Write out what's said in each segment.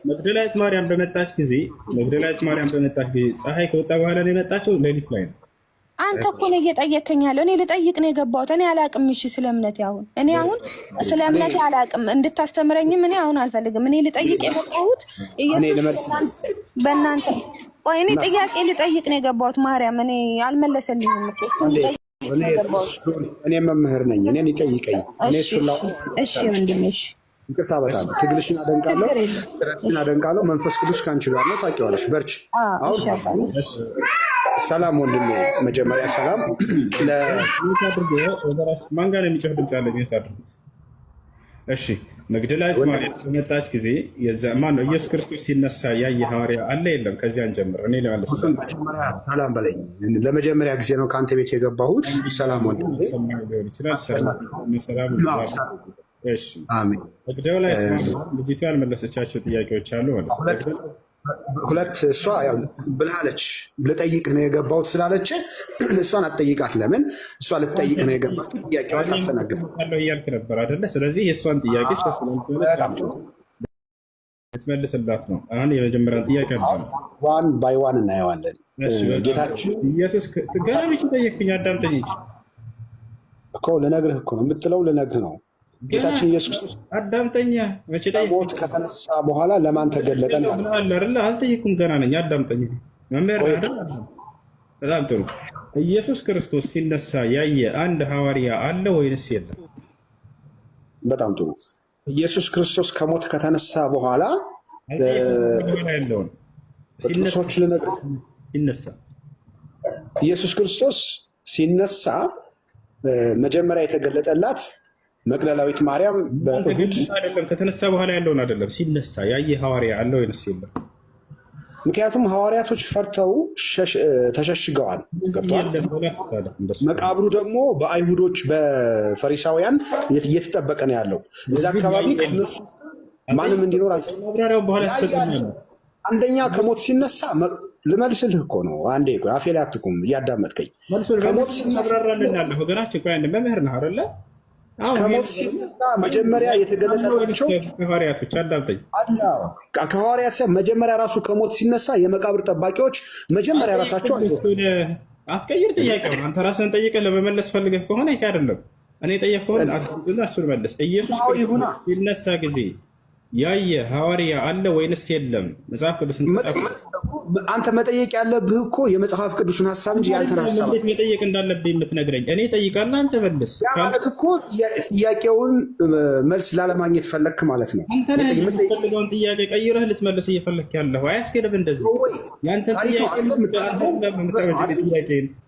መግደላዊት ማርያም በመጣች ጊዜ ፀሐይ ከወጣ በኋላ ነው የመጣችው? ሌሊት ላይ ነው? አንተ እኮ ነው እየጠየከኝ ያለው። እኔ ልጠይቅ ነው የገባሁት። እኔ አላቅም። እሺ ስለ እምነቴ አሁን ስለ እምነቴ አላቅም። እንድታስተምረኝም እኔ አሁን አልፈልግም። እኔ ልጠይቅ የመጣሁት ኢየሱስ በእናንተ ወይ እኔ ጥያቄ ልጠይቅ ነው የገባሁት። ማርያም እኔ አልመለሰልኝም እኮ እኔ መምህር ነኝ። እኔን ይጠይቀኝ። እኔ ሱላው እሺ ወንድሜ ይቅርታ በጣም ትግልሽን አደንቃለሁ። መንፈስ ቅዱስ ካንቺ ጋር ነው። ታውቂዋለሽ። በርቺ። አሁን ሰላም ወንድሜ፣ መጀመሪያ ሰላም ማን ጋር የሚጮህ ድምፅ አለ? እሺ መግደላዊት ማርያም በመጣች ጊዜ ማነው ኢየሱስ ክርስቶስ ሲነሳ ያየ ሐዋርያ አለ የለም? ከዚያን ጀምር እኔ ለማለት ሰላም በለኝ። ለመጀመሪያ ጊዜ ነው ከአንተ ቤት የገባሁት። ሰላም ወንድሜ። መግደላዊት ልጅቷ ያልመለሰቻቸው ጥያቄዎች አሉ ማለት ነው። ሁለት እሷ ብልሃለች። ልጠይቅህ ነው የገባሁት ስላለች እሷን አትጠይቃት። ለምን እሷ ልትጠይቅህ ነው የገባችው? ጥያቄዋን ታስተናግዳለህ እያልክ ነበር አይደለ? ስለዚህ የእሷን ጥያቄ ልትመልስላት ነው። አሁን የመጀመሪያን ጥያቄ ዋን ባይ ዋን እናየዋለን። ጌታችን ኢየሱስ ገና ብቻ ጠየቅኩኝ። አዳምጠኝ እኮ ልነግርህ እኮ ነው የምትለው፣ ልነግርህ ነው። ጌታችን ኢየሱስ ክርስቶስ አዳምጠኛ ሞት ከተነሳ በኋላ ለማን ተገለጠ? አልጠየኩም፣ ገና ነኝ። አዳምጠኝ መምህር። በጣም ጥሩ። ኢየሱስ ክርስቶስ ሲነሳ ያየ አንድ ሐዋርያ አለ ወይንስ የለም? በጣም ጥሩ። ኢየሱስ ክርስቶስ ከሞት ከተነሳ በኋላ ያለውን ሲነሳ ኢየሱስ ክርስቶስ ሲነሳ መጀመሪያ የተገለጠላት መግደላዊት ማርያም በእሁድ አይደለም። ከተነሳ በኋላ ያለውን አይደለም፣ ሲነሳ ያየ ሐዋርያ አለ ወይንስ የለም? ምክንያቱም ሐዋርያቶች ፈርተው ተሸሽገዋል። ገብቷል። መቃብሩ ደግሞ በአይሁዶች በፈሪሳውያን እየተጠበቀ ነው ያለው። እዛ አካባቢ ከነሱ ማንም እንዲኖር አንደኛ ከሞት ሲነሳ ልመልስልህ እኮ ነው። አንዴ አፌ ላይ አትቁም፣ እያዳመጥከኝ ከሞት ሲነሳ ወገናችን መምህር ነህ አይደለ? ከሞት ሲነሳ መጀመሪያ የተገለጠላቸው ሐዋርያቶች አዳምጠኝ። ከሐዋርያት መጀመሪያ ራሱ ከሞት ሲነሳ የመቃብር ጠባቂዎች መጀመሪያ ራሳቸው አትቀይር ጥያቄውን። አንተ ራስህን ጠይቀህ ለመመለስ ፈልገህ ከሆነ ይሄ አይደለም። እኔ ጠየቅከውን እሱን መልስ። ኢየሱስ ክርስቶስ ሲነሳ ጊዜ ያየ ሐዋርያ አለ ወይንስ የለም? መጽሐፍ ቅዱስን አንተ መጠየቅ ያለብህ እኮ የመጽሐፍ ቅዱስን ሀሳብ እንጂ ያንተን ሀሳብ መጠየቅ እንዳለብህ የምትነግረኝ። እኔ ጠይቃለሁ፣ አንተ መልስ። ማለት እኮ ጥያቄውን መልስ ላለማግኘት ፈለግክ ማለት ነው። የምትፈልገውን ጥያቄ ቀይረህ ልትመልስ እየፈለግክ ያለኸው አያስኬድም። እንደዚህ ያንተን ጥያቄ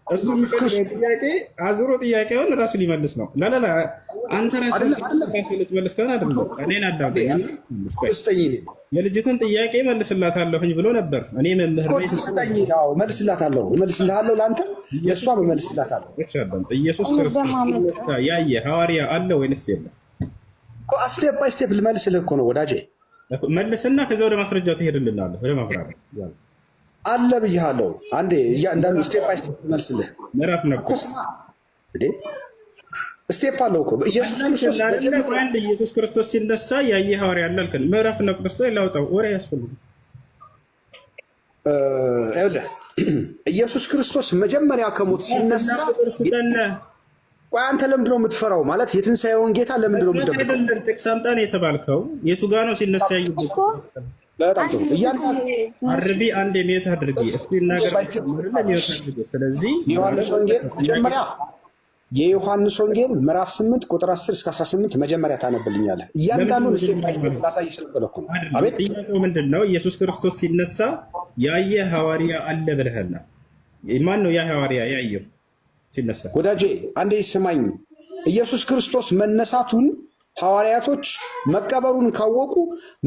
እሱ የሚፈልገው ጥያቄ አዙሮ ጥያቄውን እራሱ ሊመልስ ነው። ላላላ አንተ ራስህ ልትመልስ ከሆነ አይደለም። እኔን አዳምጠኝ። የልጅትን ጥያቄ መልስላታለሁኝ ብሎ ነበር። እኔ መምህር መልስላታለሁ፣ ለአንተ የእሷ መልስላታለሁ። ኢየሱስ ክርስቶስ ያየ ሐዋርያ አለ ወይንስ የለም? ስቴፕ ባይ ስቴፕ ልመልስልህ እኮ ነው ወዳጄ። መልስና ከዛ ወደ ማስረጃ ትሄድልናለህ፣ ወደ ማብራሪያ አለ ብያለሁ። አንዴ እንዳንዱ ስቴፕ ባይ ስቴፕ ልመልስልህ። ምዕራፍ ነው ስቴፕ አለው እኮ ኢየሱስ ክርስቶስ ሲነሳ ያየ ሐዋርያ አለ አልከን። ምዕራፍ እና ቁጥር ላይ ላውጣው ወሬ ያስፈልግ። ኢየሱስ ክርስቶስ መጀመሪያ ከሞት ሲነሳ አንተ ለምንድን ነው የምትፈራው? ማለት የትንሣኤውን ጌታ ለምንድን ነው የምትደብቀው? ጥቅስ አምጣ ነው የተባልከው። የቱ ጋ ነው ሲነሳ ያየው? በጣም ጥሩ። አርቢ አንድ የሚወት አድርጊ እስኪ እናገር። ስለዚህ ዮሐንስ ወንጌል መጀመሪያ የዮሐንስ ወንጌል ምዕራፍ 8 ቁጥር 10 እስከ 18 መጀመሪያ ታነብልኛለህ። እያንዳንዱን ስቴፕ ባይ ስቴፕ ላሳይ ስለፈለኩ ነው። አቤት። ጥያቄው ምንድን ነው? ኢየሱስ ክርስቶስ ሲነሳ ያየ ሐዋርያ አለ ብለህና ማን ነው ያ ሐዋርያ ያየው ሲነሳ? ወዳጄ አንዴ ስማኝ። ኢየሱስ ክርስቶስ መነሳቱን ሐዋርያቶች መቀበሩን ካወቁ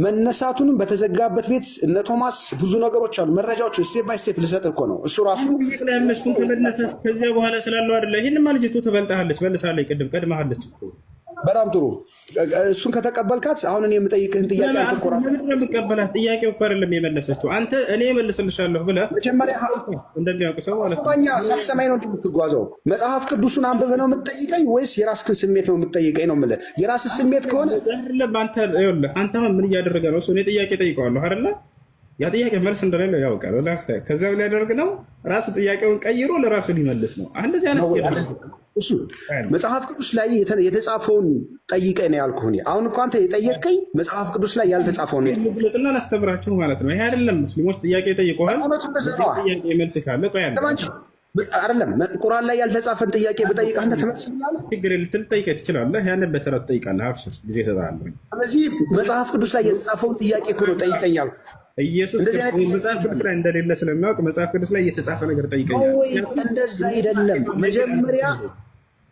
መነሳቱንም በተዘጋበት ቤት እነ ቶማስ ብዙ ነገሮች አሉ፣ መረጃዎች ስቴፕ ባይ ስቴፕ ልሰጥህ እኮ ነው። እሱ ራሱ ከዚያ በኋላ ስላለው አይደለ። ይህንማ ልጅቱ ትበልጣለች፣ መልሳለች። ቅድም ቀድማለች እኮ በጣም ጥሩ። እሱን ከተቀበልካት አሁን እኔ የምጠይቅህን ጥያቄ አንተ እኮ ራስህ የምትቀበላት ጥያቄው እኮ አይደለም የመለሰችው። አንተ እኔ እመልስልሻለሁ ብለህ መጀመሪያ እንደሚያውቅ ሰው ማለት ነው። ሳትሰማኝ ነው የምትጓዘው። መጽሐፍ ቅዱሱን አንብበህ ነው የምትጠይቀኝ ወይስ የራስህን ስሜት ነው የምትጠይቀኝ ነው የምልህ። የራስህ ስሜት ከሆነ አይደለም። አንተ ምን እያደረገ ነው? እሱ እኔ ጥያቄ ጠይቀዋለሁ አይደለ? ያ ጥያቄ መልስ እንደሌለ ያውቃል። ከዛ ሊያደርግ ነው ራሱ ጥያቄውን ቀይሮ ለራሱ ሊመልስ ነው። እንደዚህ አይነት እሱ መጽሐፍ ቅዱስ ላይ የተጻፈውን ጠይቀኝ ነው ያልኩህ። አሁን እኮ አንተ የጠየቀኝ መጽሐፍ ቅዱስ ላይ ያልተጻፈውን ነው ግለጥና ላስተምራችሁ ማለት ነው። ይሄ አይደለም ሙስሊሞች ጥያቄ ጠይቀዋል። ጥያቄ መልስ ካለ ቆይ አይደለም ቁርአን ላይ ያልተጻፈን ጥያቄ ብጠይቅ አንተ ትመልስልኛለህ? ችግር ልትጠይቀኝ ትችላለህ። ያንን በተረት ትጠይቃለህ። አብሽር ጊዜ እሰጥሃለሁ። ስለዚህ መጽሐፍ ቅዱስ ላይ የተጻፈውን ጥያቄ እኮ ነው ጠይቀኝ ያልኩህ። ኢየሱስ መጽሐፍ ቅዱስ ላይ እንደሌለ ስለሚያውቅ መጽሐፍ ቅዱስ ላይ የተጻፈ ነገር ጠይቀኛል። እንደዛ አይደለም። መጀመሪያ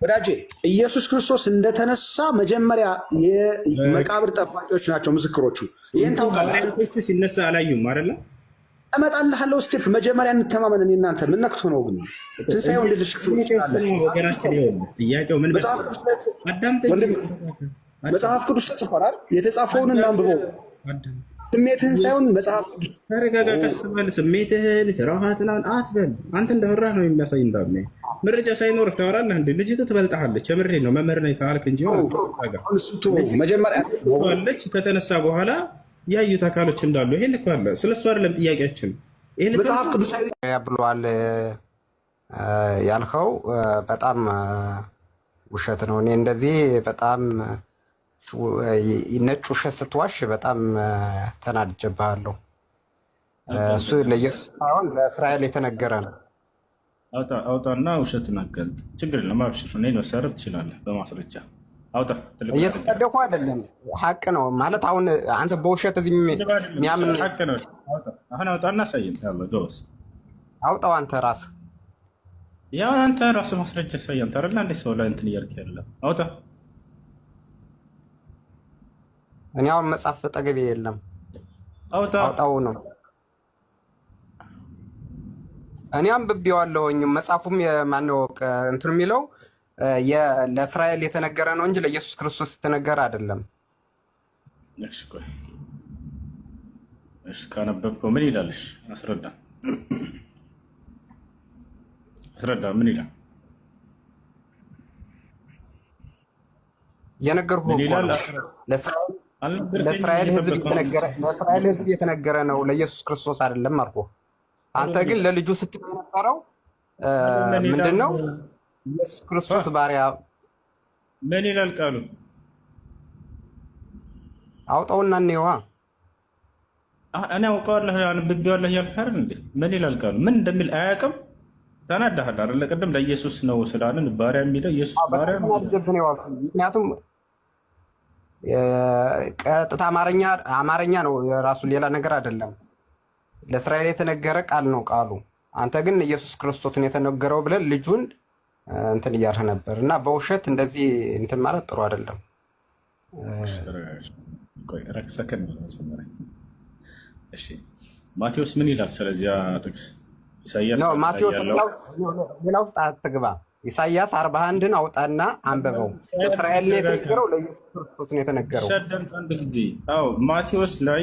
ወዳጄ ኢየሱስ ክርስቶስ እንደተነሳ መጀመሪያ የመቃብር ጠባቂዎች ናቸው ምስክሮቹ። ይህን ታውቃለህ። ሲነሳ አላዩም አይደለ? እመጣልሃለሁ። ስቴፕ መጀመሪያ እንተማመን። እኔ እናንተ ምን ነክቶ ነው ግን ትንሣኤው እንድልሽፍን ወገናችን? ጥያቄው ምን መጽሐፍ ቅዱስ ተጽፏል። የተጻፈውን እናንብበው። ስሜትህን ሳይሆን መጽሐፍ ቅዱስ ተረጋጋ፣ ቀስ በል። ስሜትህን ፍርሃትን አትበል። አንተ እንደፈራህ ነው የሚያሳይ። እንዳለ መረጃ ሳይኖርህ ታወራለህ እንዴ? ልጅቱ ትበልጥሃለች። የምሬን ነው። መምህር ነኝ ተባልክ እንጂ መጀመሪያ አለች። ከተነሳ በኋላ ያዩት አካሎች እንዳሉ ይሄን እኮ አለ። ስለሱ አይደለም ጥያቄያችን። ይሄን መጽሐፍ ቅዱስ ብሏል ያልከው በጣም ውሸት ነው። እኔ እንደዚህ በጣም ነጭ ውሸት ስትዋሽ በጣም ተናድጄብሃለሁ። እሱ ለኢየሱስ ሳይሆን ለእስራኤል የተነገረ ነው። አውጣና ውሸትን አጋልጥ። ችግር የለም አብሽር። እኔን መሰረት ትችላለህ በማስረጃ አውጣ። እየተጸደቁ አይደለም፣ ሀቅ ነው ማለት። አሁን አንተ በውሸት እዚህ የሚያምን ሀቅ ነው። አሁን አውጣና አሳየን። ያለ ጎበዝ አውጣው። አንተ ራስህ ያው አንተ ራስህ ማስረጃ አሳየን። ታረላ እንደ ሰው ላይ እንትን እያልክ ያለ አውጣ። እኔ አሁን መጽሐፍ ጠገቤ የለም። አውጣው ነው። እኔ አንብቤዋለሁኝ። መጽሐፉም የማነው እንትን የሚለው ለእስራኤል የተነገረ ነው እንጂ ለኢየሱስ ክርስቶስ የተነገረ አይደለም። እሺ ካነበብከው ምን ይላልሽ? አስረዳ። ምን ይላል? የነገርኩህ ለእስራኤል ሕዝብ የተነገረ ነው፣ ለኢየሱስ ክርስቶስ አይደለም አልኩህ። አንተ ግን ለልጁ ስትል የነበረው ምንድን ነው? ኢየሱስ ክርስቶስ ባሪያ ምን ይላል ቃሉ? አውጣውና እንየዋ። እኔ አውቀዋለሁ አንብቤዋለሁ እያልክ አይደል እንዴ? ምን ይላል ቃሉ? ምን እንደሚል አያውቅም። ተናዳሃል አይደለ? ቅድም ለኢየሱስ ነው ስላልን ባሪያ የሚለው ኢየሱስ ባሪያ ነው። ምክንያቱም ቀጥታ አማርኛ ነው ራሱ፣ ሌላ ነገር አይደለም። ለእስራኤል የተነገረ ቃል ነው ቃሉ። አንተ ግን ኢየሱስ ክርስቶስን የተነገረው ብለን ልጁን እንትን እያልህ ነበር እና በውሸት እንደዚህ እንትን ማለት ጥሩ አይደለም። ማቴዎስ ምን ይላል ስለዚያ ጥቅስ? ኢሳያስ ሌላ ውስጥ አትግባ። ኢሳያስ 41ን አውጣና አንበበው። ለእስራኤል ነው የተነገረው፣ ለኢየሱስ ክርስቶስ ነው የተነገረው። አንድ ጊዜ ማቴዎስ ላይ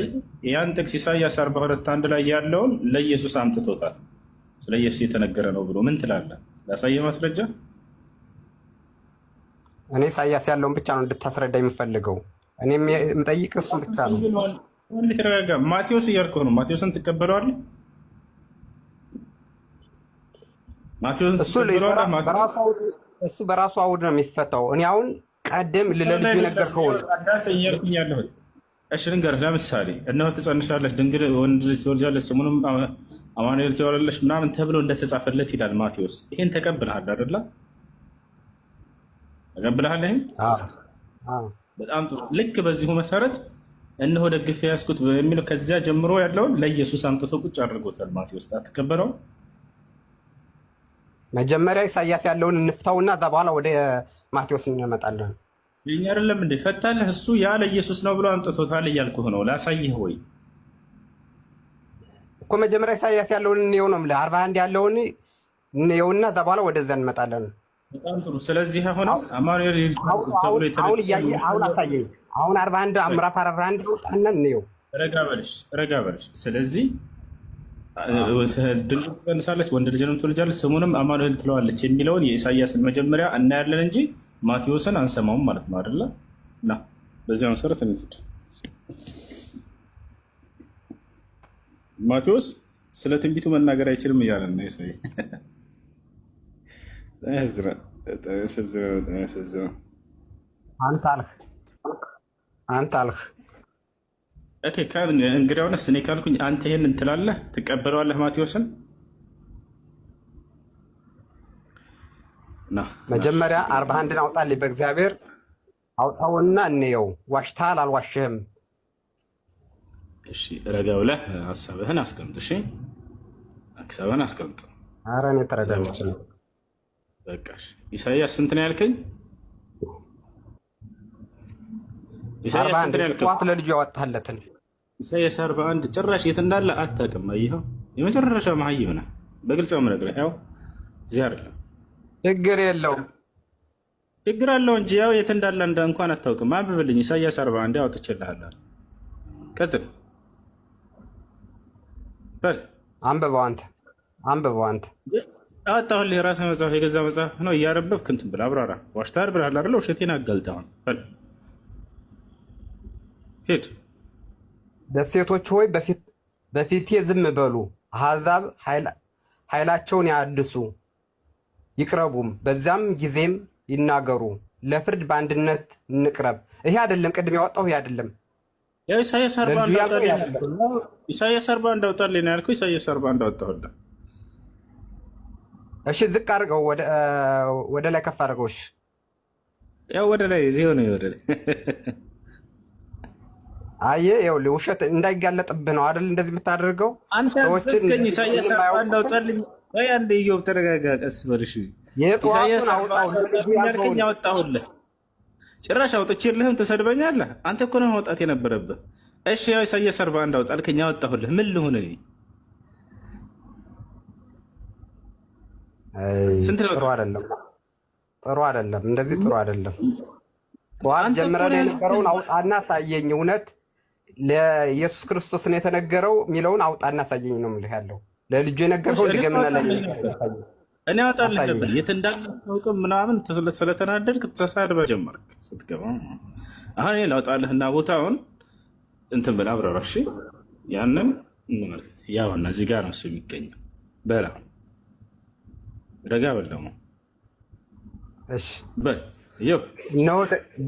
ያን ጥቅስ ኢሳያስ 42:1 ላይ ያለውን ለኢየሱስ አምጥቶታል። ስለ ኢየሱስ የተነገረ ነው ብሎ ምን ትላለህ? ላሳየህ ማስረጃ። እኔ ኢሳያስ ያለውን ብቻ ነው እንድታስረዳ የምፈልገው። እኔ የምጠይቅህ እሱን ብቻ ነው። ተረጋጋ። ማቴዎስ እያልኩህ ነው። ማቴዎስን ትቀበለዋለህ? እሱ በራሱ አውድ ነው የሚፈታው። እኔ አሁን ቀደም ለልጁ የነገርከውን እሺ ልንገርህ። ለምሳሌ እነሆ ትጸንሻለሽ፣ ድንግል ወንድ ልጅ ትወልጃለሽ፣ ስሙንም አማኑኤል ትይዋለሽ ምናምን ተብሎ እንደተጻፈለት ይላል ማቴዎስ። ይሄን ተቀብለሃል አይደለ? ተቀብለሃል? ይሄን በጣም ጥሩ። ልክ በዚሁ መሰረት እነሆ ደግፌ ያዝኩት የሚለው ከዚያ ጀምሮ ያለውን ለኢየሱስ አምጥቶ ቁጭ አድርጎታል ማቴዎስ። አትቀበለውም? መጀመሪያ ኢሳያስ ያለውን እንፍታውና እዛ በኋላ ወደ ማቴዎስ እንመጣለን። ይሄ አይደለም እንዴ ፈታለህ? እሱ ያ ለኢየሱስ ነው ብሎ አምጥቶታል እያልኩህ ነው። ላሳይህ ወይ እኮ መጀመሪያ ኢሳያስ ያለውን እንየው ነው የምልህ። 41 ያለውን እንየውና እዛ በኋላ ወደዛ እንመጣለን። በጣም ጥሩ። ስለዚህ አሁን አማኑኤል አሁን እያየህ አሁን አሳየኝ። አሁን 41 ምዕራፍ 41 አውጣና እንየው። ረጋ በልሽ። ስለዚህ ድንግል ትጸንሳለች፣ ወንድ ልጅንም ትወልጃለች፣ ስሙንም አማኑኤል ትለዋለች የሚለውን የኢሳያስን መጀመሪያ እናያለን እንጂ ማቴዎስን አንሰማውም ማለት ነው አይደለ? እና በዚያ መሰረት እንሂድ። ማቴዎስ ስለ ትንቢቱ መናገር አይችልም እያለን ነው ኢሳያስ። አንተ አልህ እንግዲያውንስ እኔ ካልኩኝ አንተ ይሄን እንትላለህ ትቀበለዋለህ ማቴዎስን? መጀመሪያ 41ን አውጣልኝ በእግዚአብሔር አውጣውና እንየው። ዋሽታል አልዋሽህም? እሺ ረጋ ብለህ ሀሳብህን አስቀምጥ። እሺ ሀሳብህን አስቀምጥ። ኧረ እኔ ተረጋግቼ ነው። በቃሽ። ኢሳያስ ስንት ነው ያልከኝ? ኢሳያስ ስንት ነው ያልከኝ? ጠዋት ለልጁ ያወጣለትን ኢሳያስ 41 ጭራሽ የት እንዳለ አታውቅም። አየኸው? የመጨረሻ መሀይም ነህ። በግልጽ ነው የምነግርህ። ያው እዚህ አይደለም። ችግር የለውም። ችግር አለው እንጂ ያው የት እንዳለ እንኳን አታውቅም። አንብብልኝ። ኢሳያስ 41 አውጥቼልሃለሁ። ቀጥል በል። አንብበው አንተ አወጣሁልህ። የራስህ መጽሐፍ፣ የገዛ መጽሐፍ ነው። እያረበብክ እንትን ብለህ አብራራ። ዋሽተሃል ብለሃል አይደለ? ውሸቴን አጋልጠህ አሁን በል ሂድ። ደሴቶች ሆይ በፊቴ ዝም በሉ፣ አሕዛብ ኃይላቸውን ያድሱ ይቅረቡም፣ በዚያም ጊዜም ይናገሩ። ለፍርድ በአንድነት እንቅረብ። ይሄ አይደለም ቅድም ያወጣው፣ ይሄ አይደለም። ያው ኢሳያስ 41 አውጣልኝ ነው ያልኩህ። ኢሳያስ 41 አወጣሁልህ። እሺ ዝቅ አድርገው፣ ወደ ላይ ከፍ አድርገው። እሺ ያው ወደ ላይ እዚህ ሆነ ወደ ላይ አየህ፣ ይኸውልህ ውሸት እንዳይጋለጥብህ ነው አይደል እንደዚህ የምታደርገው። አንተ አስከኝ ኢሳያስ 41 አውጣልኝ። ወይ አንዴ ኢዮብ ተረጋጋ፣ ቀስ በልሽ። ኢሳያስ 41 ያልከኝ አወጣሁልህ። ጭራሽ አውጥቼልህም ትሰድበኛለህ። አንተ እኮ ነው ማውጣት የነበረብህ። እሺ ያው ኢሳያስ 41 አውጣልከኝ፣ አወጣሁልህ። ምን ልሁን እኔ? ጥሩ አይደለም፣ እንደዚህ ጥሩ አይደለም። ጠዋት ጀምረን የነበረውን አውጣና ሳየኝ። እውነት ለኢየሱስ ክርስቶስን የተነገረው የሚለውን አውጣና ሳየኝ ነው የምልህ ያለው። ለልጁ የነገረው ድገምና እኔ አወጣልህ ነበር። የት እንዳለ አታውቅም ምናምን ስለተናደድክ ተሳድበህ ጀመርክ ስትገባ። አሁን ላውጣልህና ቦታውን እንትን ብለህ አብራራ። እሺ ያንን እንመልከት። ያውና እዚህ ጋር ነው እሱ የሚገኘው። በላ ረጋ በል ደግሞ። እሺ በል ይኸው ነው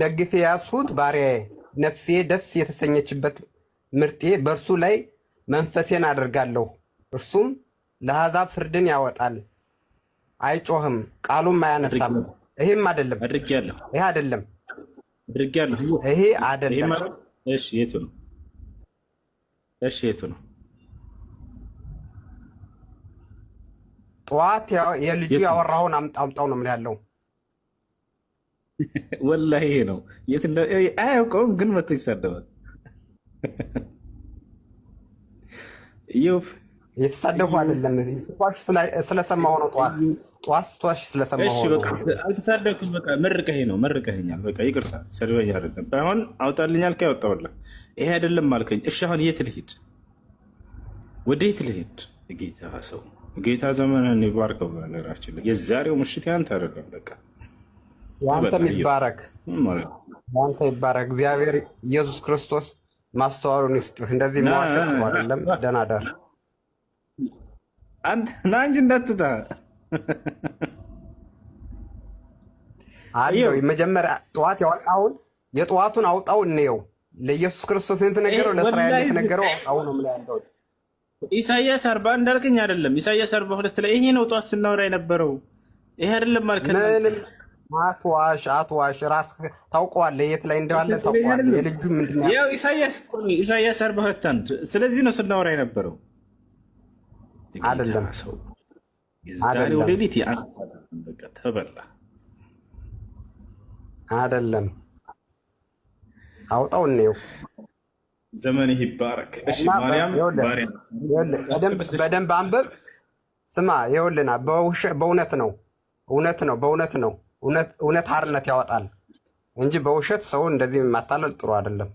ደግፌ ያዝሁት ባሪያዬ፣ ነፍሴ ደስ የተሰኘችበት ምርጤ። በእርሱ ላይ መንፈሴን አደርጋለሁ። እርሱም ለአሕዛብ ፍርድን ያወጣል። አይጮህም፣ ቃሉም አያነሳም። ይሄም አይደለም አድርጌያለሁ። ይሄ አይደለም አድርጌያለሁ። ይሄ አይደለም። እሺ የቱ ነው? እሺ የቱ ነው? ጠዋት የልጁ ያወራውን አምጣው ነው የምልህ ያለው። ወላሂ ይሄ ነው። የት አያውቀውም፣ ግን መቶ ይሳደባል። ኢዮብ የተሳደፉ አይደለም ስለሰማሁ ነው። ጠዋት ስትዋሽ ስለሰማሁ ነው። አልተሳደብኩም። በቃ መርቀኸኛል። በቃ ይቅርታ፣ ሰድበኝ አይደለም። ባይሆን አውጣልኝ አልከኝ፣ አወጣሁልህ። ይሄ አይደለም አልከኝ። እሺ አሁን የት ልሂድ? ወደ የት ልሂድ? ጌታ ሰው ጌታ ዘመንን ይባርከው። በነገራችን ላይ የዛሬው ምሽት ያንተ አይደለም። በቃ ያንተ ይባረክ፣ ያንተ ይባረክ። እግዚአብሔር ኢየሱስ ክርስቶስ ማስተዋሉን ይስጥህ። እንደዚህ መዋሸት አይደለም። ደህና ደር ና እንጂ እንዳትታ አየው። መጀመሪያ ጠዋት ያወጣውን የጠዋቱን አውጣው እንየው። ለኢየሱስ ክርስቶስ የተነገረው ለእስራኤል የተነገረው አውጣው ነው ማለት ያለው። ኢሳያስ 40 እንዳልከኝ አይደለም። ኢሳያስ 42 ላይ ይሄ ነው ጠዋት ስናወራ የነበረው። ይሄ አይደለም ማለት ምንም አትዋሽ። ራስህ ታውቀዋለህ፣ የት ላይ እንዳለ ታውቀዋለህ። የልጁ ምንድን ነው ያው ኢሳያስ 42 ስለዚህ ነው ስናወራ የነበረው አይደለም። ሰው የዛሬው ሌሊት በቃ ተበላ አይደለም። አውጣው እንየው። ዘመንህ ይባረክ። እሺ ማርያም በደንብ አንብብ። ስማ ይኸውልህና በእውነት ነው እውነት ነው፣ በእውነት ነው። እውነት አርነት ያወጣል እንጂ በውሸት ሰው እንደዚህ ማታለል ጥሩ አይደለም።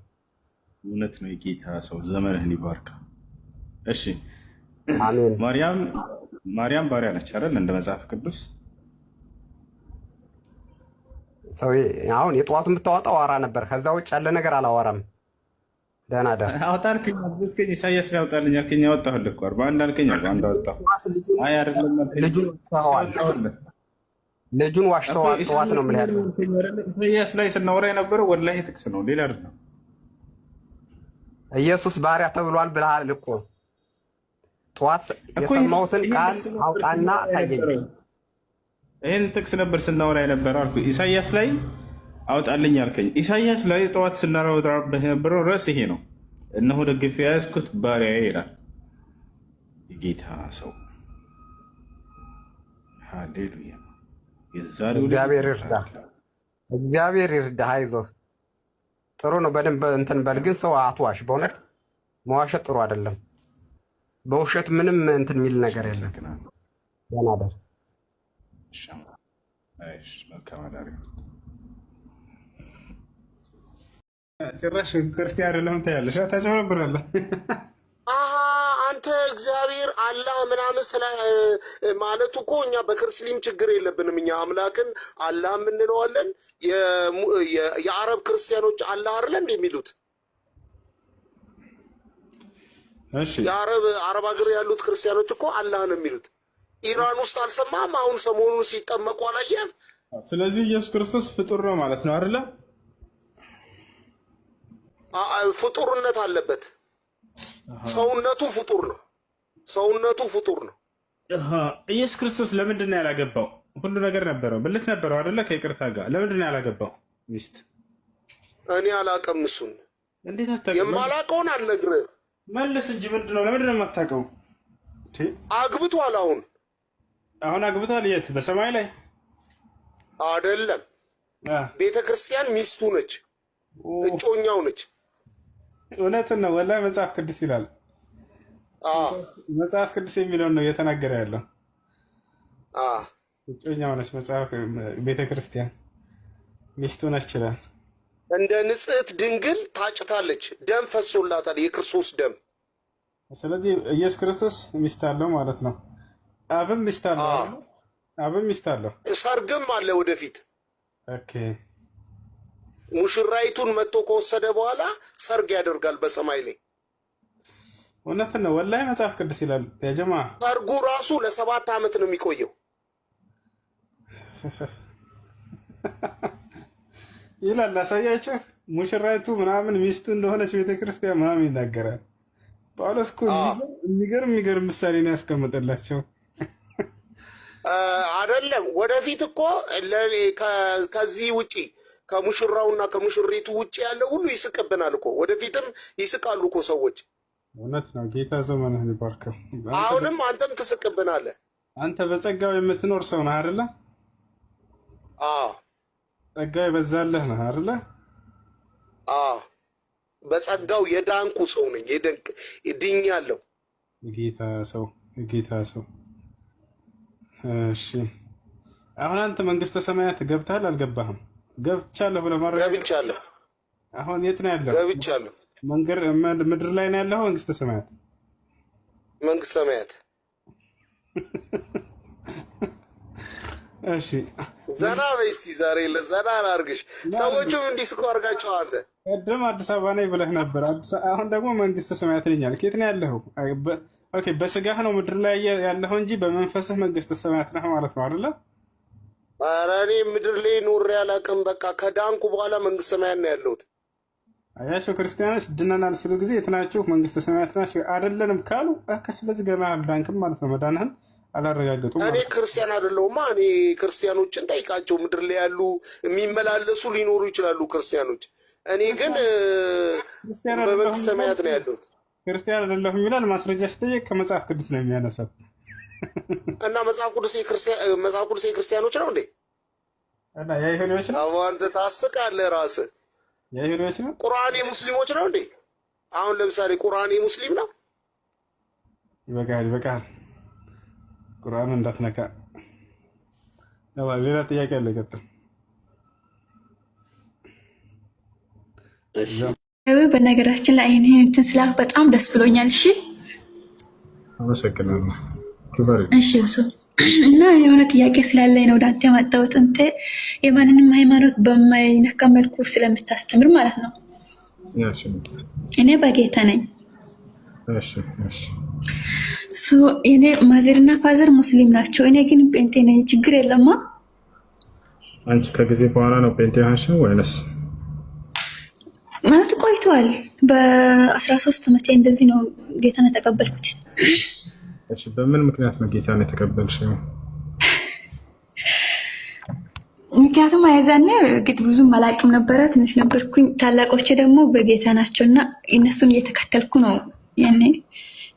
እውነት ነው። የጌታ ሰው ዘመንህን ይባርካ። እሺ አሜን። ማርያም ባሪያ ነች አይደል? እንደ መጽሐፍ ቅዱስ ሰው አሁን የጠዋቱን ብታወጣው አወራ ነበር። ከዛ ውጭ ያለ ነገር አላወራም። ደህና ደህና አውጣልክኝ፣ አዝዝከኝ። ኢሳያስ ላይ አውጣልኝ አልከኝ፣ አወጣሁልህ እኮ። በአንድ አልከኝ፣ አንድ አወጣሁ። አይ አይደለም፣ ልጁን ዋሽተዋል። ጠዋት ነው ምን ያለው ኢሳያስ ላይ ስናወራ የነበረው ወላሂ ጥቅስ ነው፣ ሌላ አይደለም። ኢየሱስ ባሪያ ተብሏል ብለሃል እኮ። ጠዋት የሰማሁትን ቃል አውጣና አሳየኝ። ይህን ጥቅስ ነበር ስናወራ የነበረው አልኩ። ኢሳያስ ላይ አውጣልኝ አልከኝ። ኢሳያስ ላይ ጠዋት ስናወራበት የነበረው ርዕስ ይሄ ነው። እነሆ ደግፌ የያዝኩት ባሪያዬ ይላል። የጌታ ሰው ሃሌሉያ። እግዚአብሔር ይርዳ፣ እግዚአብሔር ይርዳ። አይዞህ፣ ጥሩ ነው። በደንብ እንትን በል። ግን ሰው አትዋሽ። በእውነት መዋሸት ጥሩ አይደለም። በውሸት ምንም እንትን የሚል ነገር የለም። ደህና ደር ጭራሽ ክርስቲያን አይደለም ታያለሽ፣ ታጭበረብራለህ። አንተ እግዚአብሔር አላህ ምናምን ስለ ማለቱ እኮ እኛ በክርስሊም ችግር የለብንም። እኛ አምላክን አላህ የምንለዋለን። የአረብ ክርስቲያኖች አላህ አይደለ እንደ የሚሉት የአረብ ሀገር ያሉት ክርስቲያኖች እኮ አላህ ነው የሚሉት። ኢራን ውስጥ አልሰማም? አሁን ሰሞኑን ሲጠመቁ አላየህም? ስለዚህ ኢየሱስ ክርስቶስ ፍጡር ነው ማለት ነው አይደለ? ፍጡርነት አለበት። ሰውነቱ ፍጡር ነው። ሰውነቱ ፍጡር ነው። ኢየሱስ ክርስቶስ ለምንድን ነው ያላገባው? ሁሉ ነገር ነበረው፣ ብልት ነበረው አይደለ? ከይቅርታ ጋር ለምንድን ነው ያላገባው ሚስት? እኔ አላውቅም። እሱን እንዴት አታውቅም? የማላውቀውን አልነግርህም። መለስ እንጂ ምንድን ነው? ለምንድን ነው የማታውቀው? አግብቷል። አሁን አግብቷል። የት? በሰማይ ላይ አይደለም። ቤተ ክርስቲያን ሚስቱ ነች፣ እጮኛው ነች። እውነትን ነው ወላሂ። መጽሐፍ ቅዱስ ይላል። መጽሐፍ ቅዱስ የሚለውን ነው እየተናገረ ያለው። እጮኛው ነች መጽሐፍ፣ ቤተ ክርስቲያን ሚስቱ ነች ይላል። እንደ ንጽሕት ድንግል ታጭታለች፣ ደም ፈሶላታል፣ የክርስቶስ ደም። ስለዚህ ኢየሱስ ክርስቶስ ሚስት አለው ማለት ነው። አብም ሚስት አለው፣ አብም ሚስት አለው፣ ሰርግም አለ ወደፊት። ኦኬ። ሙሽራይቱን መጥቶ ከወሰደ በኋላ ሰርግ ያደርጋል በሰማይ ላይ። እውነትን ነው ወላሂ መጽሐፍ ቅዱስ ይላል። ያጀማ ሰርጉ ራሱ ለ7 ዓመት ነው የሚቆየው ይላል። አሳያቸው። ሙሽራይቱ ምናምን ሚስቱ እንደሆነች ቤተክርስቲያን ምናምን ይናገራል። ጳውሎስ እኮ የሚገርም ምሳሌ ነው ያስቀምጠላቸው። አይደለም ወደፊት እኮ ከዚህ ውጪ ከሙሽራውና ከሙሽሪቱ ውጪ ያለው ሁሉ ይስቅብናል እኮ። ወደፊትም ይስቃሉ እኮ ሰዎች። እውነት ነው። ጌታ ዘመንህን ይባርከው። አሁንም አንተም ትስቅብናለህ። አንተ በጸጋው የምትኖር ሰው ነህ አይደለ? ጸጋው የበዛልህ ነህ አይደለ? በጸጋው የዳንኩ ሰው ነኝ። ድኛለሁ። የጌታ ሰው። እሺ አሁን አንተ መንግስተ ሰማያት ገብተሃል አልገባህም? ገብቻለሁ ብለህ ማረጋገጥ? ገብቻለሁ። አሁን የት ነው ያለው? ገብቻለሁ። ምድር ላይ ነው ያለው? መንግስተ ሰማያት? መንግስተ ሰማያት። እሺ ዘና በይ እስኪ ዛሬ ለዘና አድርግሽ። ሰዎቹም እንዲስቁ አድርጋቸው። አንተ ቀደም አዲስ አበባ ነኝ ብለህ ነበር። አሁን ደግሞ መንግስተ ሰማያት ነኝ አልክ። የት ነው ያለኸው? ኦኬ በስጋህ ነው ምድር ላይ ያለኸው እንጂ በመንፈስህ መንግስተ ሰማያት ነህ ማለት ነው አይደለ? ኧረ እኔ ምድር ላይ ኖሬ አላውቅም። በቃ ከዳንኩ በኋላ መንግስተ ሰማያት ነው ያለሁት። አያቸው ክርስቲያኖች ድነናል ሲሉ ጊዜ የት ናችሁ? መንግስተ ሰማያት ናችሁ አይደለንም ካሉ ስለዚህ ገና አልዳንክም ማለት ነው። መዳንህን አላረጋገጡም። እኔ ክርስቲያን አይደለሁማ። እኔ ክርስቲያኖችን ጠይቃቸው። ምድር ላይ ያሉ የሚመላለሱ ሊኖሩ ይችላሉ ክርስቲያኖች። እኔ ግን በመንግስተ ሰማያት ነው ያለሁት። ክርስቲያን አይደለሁም ይላል። ማስረጃ ስጠይቅ ከመጽሐፍ ቅዱስ ነው የሚያነሳው። እና መጽሐፍ ቅዱስ የክርስቲያኖች ነው እንዴ? እና የይሁዶች ነው። አንተ ታስቃለህ ራስህ። የይሁዶች ነው። ቁርአን የሙስሊሞች ነው እንዴ? አሁን ለምሳሌ ቁርአን የሙስሊም ነው። ይበቃል። ቁርአን እንዳትነካ። ሌላ ጥያቄ አለ? ቀጥል። በነገራችን ላይ ይሄን እንትን ስላልኩ በጣም ደስ ብሎኛል። እሺ አመሰግናለሁ። ክብር። እሺ እሱ እና የሆነ ጥያቄ ስላለኝ ነው ወደ አንተ የመጣሁት። እንተ የማንንም ሃይማኖት በማይነካ መልኩ ስለምታስተምር ማለት ነው። እኔ በጌታ ነኝ። እኔ ማዘርና ፋዘር ሙስሊም ናቸው። እኔ ግን ጴንጤ ነኝ። ችግር የለማ? አንቺ ከጊዜ በኋላ ነው ጴንጤ ሆንሽው ወይንስ? ማለት ቆይቷል። በ13 ዓመቴ እንደዚህ ነው ጌታን የተቀበልኩት። እሺ፣ በምን ምክንያት ነው ጌታን የተቀበልሽው? ምክንያቱም አይዛኔ ግጥ ብዙም አላውቅም ነበረ፣ ትንሽ ነበርኩኝ። ታላቆቼ ደግሞ በጌታ ናቸውና እነሱን እየተከተልኩ ነው። ያኔ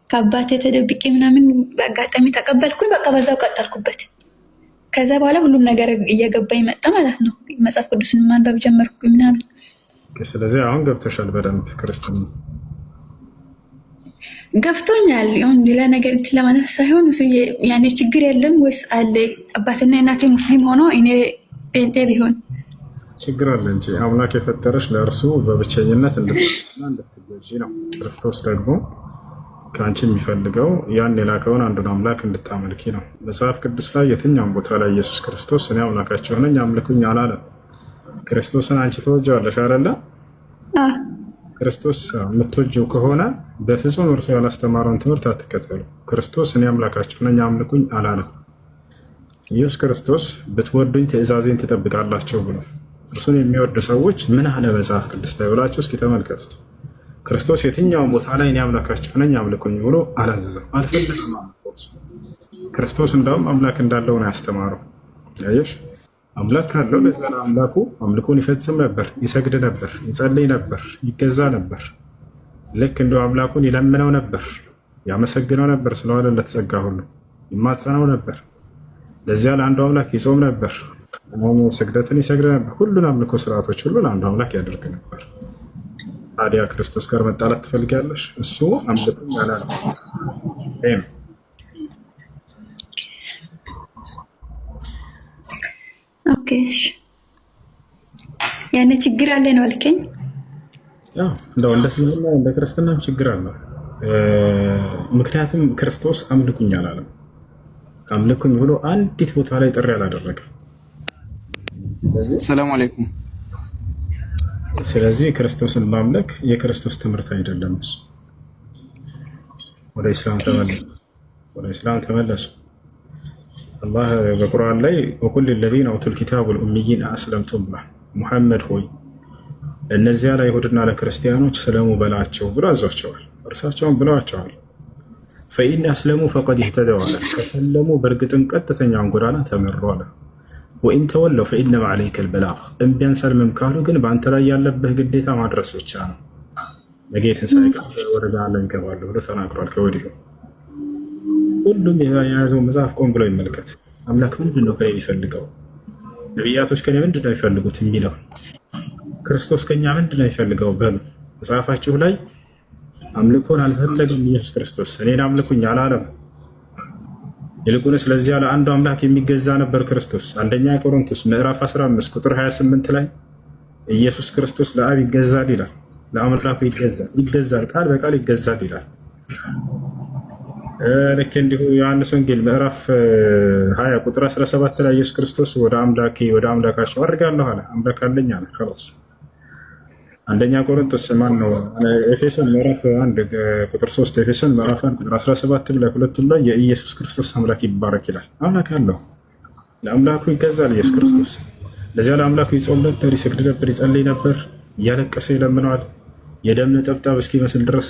ከአባቴ ተደብቄ ምናምን በአጋጣሚ ተቀበልኩኝ። በቃ በዛው ቀጠልኩበት። ከዛ በኋላ ሁሉም ነገር እየገባኝ መጣ ማለት ነው። መጽሐፍ ቅዱስን ማንበብ ጀመርኩኝ ምናምን። ስለዚህ አሁን ገብተሻል በደንብ ክርስትና? ገብቶኛል። ይሁን ሌላ ነገር እንትን ለማለት ሳይሆን ያኔ ችግር የለም ወይስ አለ? አባትና እናቴ ሙስሊም ሆኖ እኔ ጴንጤ ቢሆን ችግር አለ እንጂ አምላክ የፈጠረሽ ለእርሱ በብቸኝነት እንድትገዢ ነው። ክርስቶስ ደግሞ ከአንቺ የሚፈልገው ያን የላከውን አንዱን አምላክ እንድታመልኪ ነው። መጽሐፍ ቅዱስ ላይ የትኛውም ቦታ ላይ ኢየሱስ ክርስቶስ እኔ አምላካቸው ነኝ አምልኩኝ አላለም። ክርስቶስን አንቺ ተወጂዋለሽ አይደለ? ክርስቶስ የምትወጂው ከሆነ በፍጹም እርሱ ያላስተማረውን ትምህርት አትከተሉ። ክርስቶስ እኔ አምላካችሁ ነኝ አምልኩኝ አላለም። ኢየሱስ ክርስቶስ ብትወዱኝ ትእዛዜን ትጠብቃላችሁ ብሎ እርሱን የሚወዱ ሰዎች ምን አለ መጽሐፍ ቅዱስ ላይ ብላችሁ እስኪ ተመልከቱት። ክርስቶስ የትኛውን ቦታ ላይ እኔ አምላካችሁ ነኝ አምልኩኝ ብሎ አላዘዘም፣ አልፈለግም። ክርስቶስ እንደውም አምላክ እንዳለው ነው ያስተማረው። ያየሽ አምላክ ካለው ለዘላ አምላኩ አምልኮን ይፈጽም ነበር፣ ይሰግድ ነበር፣ ይጸልይ ነበር፣ ይገዛ ነበር። ልክ እንደው አምላኩን ይለምነው ነበር፣ ያመሰግነው ነበር፣ ስለዋለለት ጸጋ ሁሉ ይማጸነው ነበር። ለዚያ ለአንዱ አምላክ ይጾም ነበር፣ ስግደትን ይሰግድ ነበር። ሁሉን አምልኮ ስርዓቶች ሁሉ ለአንዱ አምላክ ያደርግ ነበር። ታዲያ ክርስቶስ ጋር መጣላት ትፈልጊያለሽ? እሱ አምልኩኝ አላለም። ኦኬ እሺ፣ ያኔ ችግር አለ ነው አልከኝ? እንደው እንደ ክርስትናም ችግር አለ። ምክንያቱም ክርስቶስ አምልኩኝ አላለም። አምልኩኝ ብሎ አንዲት ቦታ ላይ ጥሪ አላደረገም። ሰላም አለይኩም። ስለዚህ ክርስቶስን ማምለክ የክርስቶስ ትምህርት አይደለም። እሱ ወደ ኢስላም ተመለሱ። አላህ በቁርአን ላይ ወኩል ለዚነ ኡቱል ኪታብ ወልኡሚይን አስለምቱም ብሏል። ሙሐመድ ሆይ እነዚያ ለአይሁድና ለክርስቲያኖች ስለሙ በላቸው ብሎ አዟቸዋል። እርሳቸውን ብለዋቸዋል። ፈኢን አስለሙ ፈቀድ ኢህተደው አለ። ከሰለሙ በእርግጥም ቀጥተኛውን ጎዳና ተመሩ አለ። ወኢን ተወለው ፈኢነማ ዐለይከል በላግ፣ እምቢ አንሰልምም ካሉ ግን በአንተ ላይ ያለብህ ግዴታ ማድረስ ብቻ ነው። ነገ ትንሣኤ ቀን ወደ ገሃነም ይገባሉ ብሎ ተናግሯል። ከወዲሁ ሁሉም የያዘው መጽሐፍ ቆም ብሎ ይመልከት። አምላክ ምንድን ነው ከኔ የሚፈልገው? ነቢያቶች ከኔ ምንድን ነው የሚፈልጉት የሚለው ክርስቶስ ከኛ ምንድን ነው የሚፈልገው በሉ። መጽሐፋችሁ ላይ አምልኮን አልፈለገም ኢየሱስ ክርስቶስ። እኔን አምልኩኝ አላለም። ይልቁንስ ለዚያ ለአንዱ አምላክ የሚገዛ ነበር ክርስቶስ። አንደኛ ቆሮንቶስ ምዕራፍ 15 ቁጥር 28 ላይ ኢየሱስ ክርስቶስ ለአብ ይገዛል ይላል። ለአምላኩ ይገዛል፣ ቃል በቃል ይገዛል ይላል። ልክ እንዲሁ ዮሐንስ ወንጌል ምዕራፍ 20 ቁጥር 17 ላይ ኢየሱስ ክርስቶስ ወደ አምላካቸው አድርጋለሁ አለ። አምላክ አለኝ አለ። አንደኛ ቆሮንቶስ ኤፌሶን ምዕራፍ 1 ቁጥር 3 ኤፌሶን ምዕራፍ 1 ቁጥር 17 ላይ ሁለቱም ላይ የኢየሱስ ክርስቶስ አምላክ ይባረክ ይላል። አምላክ አለው፣ ለአምላኩ ይገዛል ኢየሱስ ክርስቶስ። ለዚያ ለአምላኩ ይጾም ነበር፣ ይሰግድ ነበር፣ ይጸልይ ነበር፣ እያለቀሰ ይለምነዋል። የደም ነጠብጣብ እስኪመስል ድረስ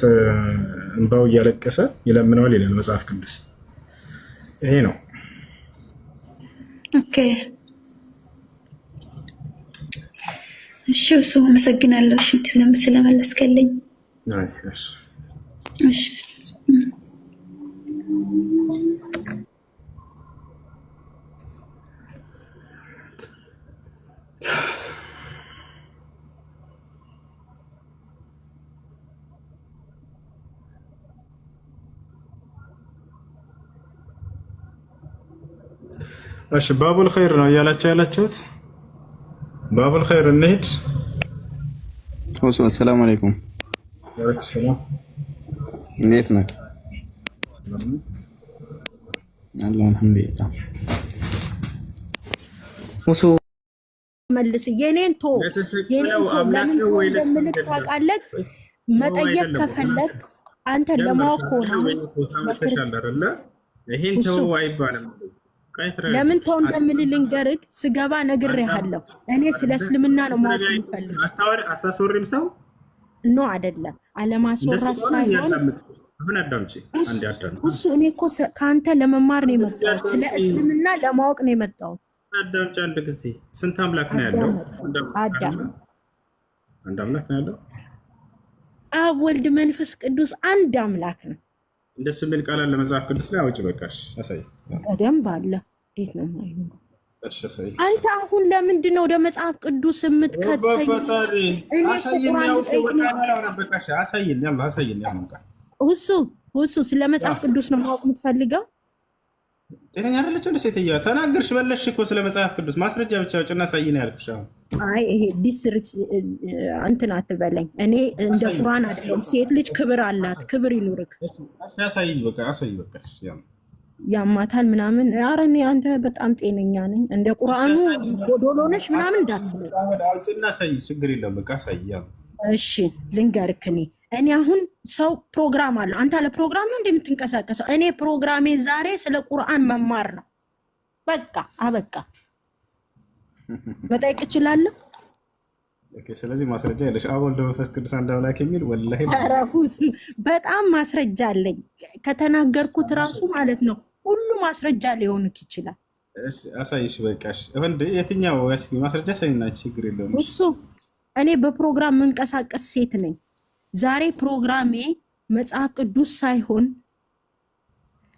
እንባው እያለቀሰ ይለምነዋል ይላል መጽሐፍ ቅዱስ። ይሄ ነው። ኦኬ እሺ፣ እሱ አመሰግናለሁ። እሺ ስለመለስከልኝ። እሺ እሺ ባቡል ኸይር ነው እያላችሁ ያላችሁት። ባቡል ኸይር እንሂድ። ሰላም አለይኩም። እንዴት ነህ? አላህ አልሐምዱሊላህ። መልስ የኔን ቶ ለምን ቶ እንደምልክ ታውቃለህ? መጠየቅ ከፈለግ አንተን ለማወቅ ከሆነ ይሄን ተው አይባልም። ለምን ተው እንደምልህ ልንገርህ። ስገባ ነግሬሃለሁ። እኔ ስለ እስልምና ነው ማወቅ የምፈልገው። አታስወሪም ሰው ኖ አይደለም፣ አለማስወራት ሳይሆን አሁን አዳምጪ፣ አንዴ አዳምጪ። እሱ እኔ እኮ ከአንተ ለመማር ነው የመጣሁት። ስለ እስልምና ለማወቅ ነው የመጣሁት። አዳምጪ አንድ ጊዜ። ስንት አምላክ ነው ያለው? አንድ አምላክ ነው ያለው። አብ ወልድ መንፈስ ቅዱስ አንድ አምላክ ነው። እንደሱ የሚል ቃል አለ መጽሐፍ ቅዱስ ላይ? አውጪ በቃሽ፣ አሳይ። በደንብ አለ። እንዴት ነው የማይሆነው? አንተ አሁን ለምንድን ነው ወደ መጽሐፍ ቅዱስ የምትከተኝ? እሱ ስለ መጽሐፍ ቅዱስ ነው ማወቅ የምትፈልገው? ጤነኛ አይደለች እንደ ሴትዮዋ ተናገርሽ በለሽ እኮ ስለ መጽሐፍ ቅዱስ ማስረጃ ብቻ ውጭና ሳይ ነው ያልኩሽ። አይ ይሄ ዲስርች እንትን አትበለኝ። እኔ እንደ ቁርአን አይደለም። ሴት ልጅ ክብር አላት፣ ክብር ይኑርክ። አሳይኝ በቃ አሳይ በቃ። ያማታል ምናምን። ኧረ እኔ አንተ በጣም ጤነኛ ነኝ። እንደ ቁርአኑ ጎዶሎ ነሽ ምናምን እንዳትል። አውጭና ሳይ ችግር የለም በቃ ሳይ። እሺ ልንገርክ፣ እኔ አሁን ሰው ፕሮግራም አለው። አንተ አለ ፕሮግራም ነው እንደምትንቀሳቀሰው። እኔ ፕሮግራሜ ዛሬ ስለ ቁርአን መማር ነው። በቃ አበቃ። መጠየቅ እችላለሁ። ኦኬ። ስለዚህ ማስረጃ ያለሽ አብ ወልድ መንፈስ ቅዱስ አንድ አምላክ የሚል ወላሂ በጣም ማስረጃ አለኝ። ከተናገርኩት ራሱ ማለት ነው ሁሉ ማስረጃ ሊሆንክ ይችላል። እሺ አሳይሽ በቃሽ። እንዴ የትኛው ማስረጃ ሳይናች ችግር የለውም። እሱ እኔ በፕሮግራም መንቀሳቀስ ሴት ነኝ። ዛሬ ፕሮግራሜ መጽሐፍ ቅዱስ ሳይሆን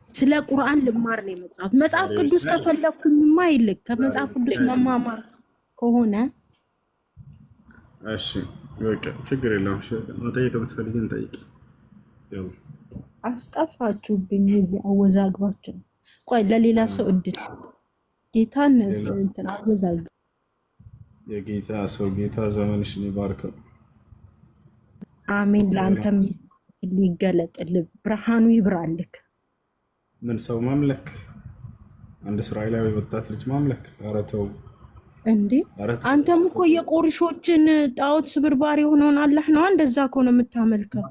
ስለ ቁርአን ልማር ነው የመጣሁት። መጽሐፍ ቅዱስ ከፈለኩኝማ ይልክ ከመጽሐፍ ቅዱስ መማማር ከሆነ እሺ በቃ ችግር የለውም። እሺ መጠየቅ የምትፈልጊን ጠይቂ። ያው አስጠፋችሁብኝ፣ እዚህ አወዛግባችሁ። ቆይ ለሌላ ሰው እድል ጌታን እንትን አወዛግ የጌታ ሰው ጌታ ዘመንሽን ይባርከው። አሜን። ለአንተም ሊገለጥልህ ብርሃኑ ይብራልክ። ምን ሰው ማምለክ? አንድ እስራኤላዊ ወጣት ልጅ ማምለክ? ኧረ ተው እንዴ! አንተም እኮ የቆርሾችን ጣዖት ስብርባሪ የሆነውን አላህ ነው እንደዛ እኮ ነው የምታመልከው።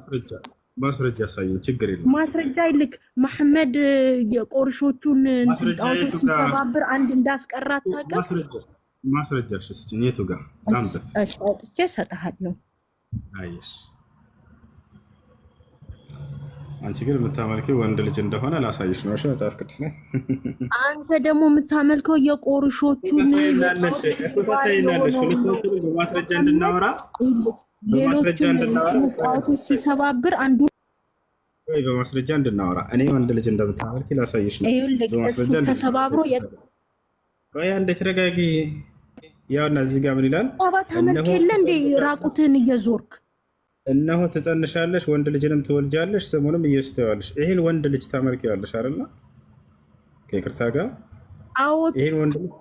ማስረጃ ያሳየኝ፣ ችግር የለም። ማስረጃ ይልክ። መሐመድ የቆርሾቹን ጣዖቶች ሲሰባብር አንድ እንዳስቀራት ታውቃለህ? ማስረጃሽ እስኪ የቱ ጋር ላምጣ? እሺ አውጥቼ እሰጥሃለሁ። አይሽ አንቺ ግን የምታመልከው ወንድ ልጅ እንደሆነ ላሳይሽ ነው። እሺ መጽሐፍ ቅዱስ ነው። አንተ ደግሞ የምታመልከው የቆርሾቹን በማስረጃ እንድናወራ ሌሎቹን ጣዖቶች ሲሰባብር አንዱ በማስረጃ እንድናወራ እኔ ወንድ ልጅ እንደምታመልክ ላሳይሽ ነው። እሱ ተሰባብሮ ቆይ አንዴ ተረጋጊ። ያውና እዚህ ጋር ምን ይላል? ታመልክ የለ እንዴ ራቁትን እየዞርክ እነሆ ትጸንሻለሽ፣ ወንድ ልጅንም ትወልጃለሽ፣ ስሙንም ኢየሱስ ትይዋለሽ። ይሄን ወንድ ልጅ ታመልኪዋለሽ አይደል? ከይቅርታ ጋር አዎት። ይሄን ወንድ ልጅ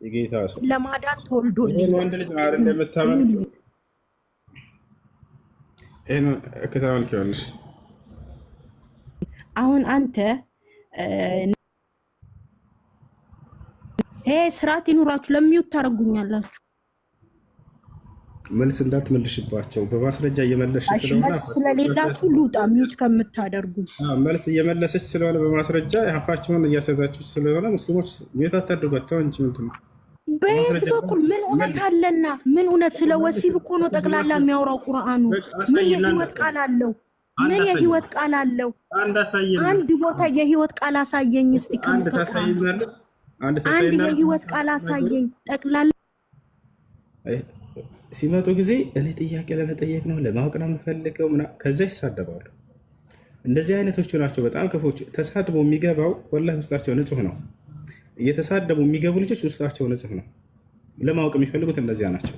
የጌታ ሰው ለማዳን ተወልዶ ይሄን ወንድ ልጅ አይደል የምታመልኪው? ይሄን ከታመልኪዋለሽ። አሁን አንተ ስርዓት ይኑራችሁ። ለሚዩት ታረጉኛላችሁ። መልስ እንዳትመልሽባቸው በማስረጃ እየመለሽ ስለሆነ መልስ ስለሌላችሁ ልውጣ። ሚዩት ከምታደርጉ መልስ እየመለሰች ስለሆነ በማስረጃ አፋቸውን እያስያዛችሁ ስለሆነ ሙስሊሞች ሚዩት አታድርጓቸው እንጂ ምንድን ነው? በየት በኩል ምን እውነት አለና? ምን እውነት? ስለ ወሲብ እኮ ነው ጠቅላላ የሚያወራው ቁርአኑ። ምን የህይወት ቃል አለው? ምን የህይወት ቃል አለው? አንድ ቦታ የህይወት ቃል አሳየኝ እስቲ። አንድ የህይወት ቃል አሳየኝ። ጠቅላላ ሲመጡ ጊዜ እኔ ጥያቄ ለመጠየቅ ነው ለማወቅ ነው የምፈልገው፣ ከዛ ይሳደባሉ። እንደዚህ አይነቶቹ ናቸው በጣም ክፎች። ተሳድቦ የሚገባው ወላሂ ውስጣቸው ንጹህ ነው። እየተሳደቡ የሚገቡ ልጆች ውስጣቸው ንጹህ ነው። ለማወቅ የሚፈልጉት እነዚያ ናቸው።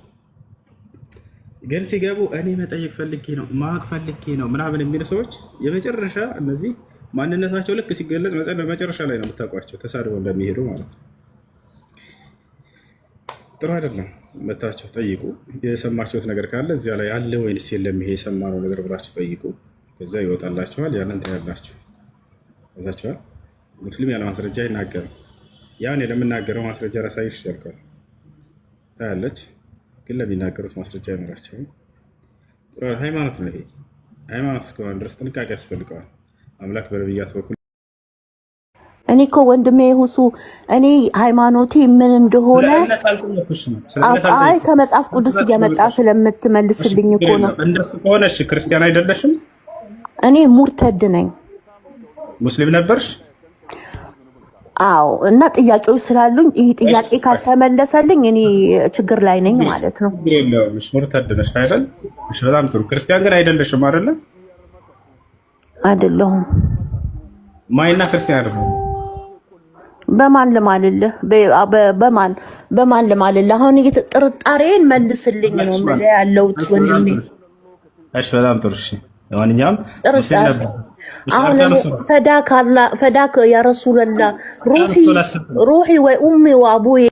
ግን ሲገቡ እኔ መጠየቅ ፈልጌ ነው ማወቅ ፈልጌ ነው ምናምን የሚሉ ሰዎች የመጨረሻ እነዚህ ማንነታቸው ልክ ሲገለጽ መጨረሻ ላይ ነው የምታውቋቸው፣ ተሳድበው እንደሚሄዱ ማለት ነው። ጥሩ አይደለም። መታችሁ ጠይቁ። የሰማችሁት ነገር ካለ እዚያ ላይ አለ ወይንስ የለም ይሄ የሰማነው ነገር ብላችሁ ጠይቁ። ከዛ ይወጣላችኋል። ያንን ታያላችሁ። ታያላችኋል። ሙስሊም ያለ ማስረጃ አይናገርም። ያን ለምናገረው ማስረጃ ራሳይሽ ያልኳል ታያለች። ግን ለሚናገሩት ማስረጃ አይኖራቸውም። ጥሩ ሃይማኖት ነው ይሄ። ሃይማኖት እስከሆነ ድረስ ጥንቃቄ ያስፈልገዋል። አምላክ በነቢያት በኩል እኔ እኮ ወንድሜ ሁሱ እኔ ሃይማኖቴ ምን እንደሆነ አይ ከመጽሐፍ ቅዱስ እየመጣ ስለምትመልስልኝ እኮ ነው። እንደሱ ከሆነ እሺ፣ ክርስቲያን አይደለሽም? እኔ ሙርተድ ነኝ። ሙስሊም ነበርሽ? አዎ። እና ጥያቄዎች ስላሉኝ ይሄ ጥያቄ ካልተመለሰልኝ እኔ ችግር ላይ ነኝ ማለት ነው። እሺ፣ ሙርተድ ነሽ አይደል? እሺ፣ በጣም ጥሩ። ክርስቲያን ግን አይደለሽም አይደለ? አይደለሁም። ማይና ክርስቲያን አይደለም። በማን ልማልልህ? በማን ልማልልህ? አሁን ጥርጣሬን መልስልኝ ነው የምልህ ያለሁት ወንድሜ። እሺ፣ በጣም ጥሩ። እሺ፣ ለማንኛውም ሙስሊም ነበር። አሁን ፈዳክ ያ ረሱላህ ሩሂ ወኡሚ ወአቡይ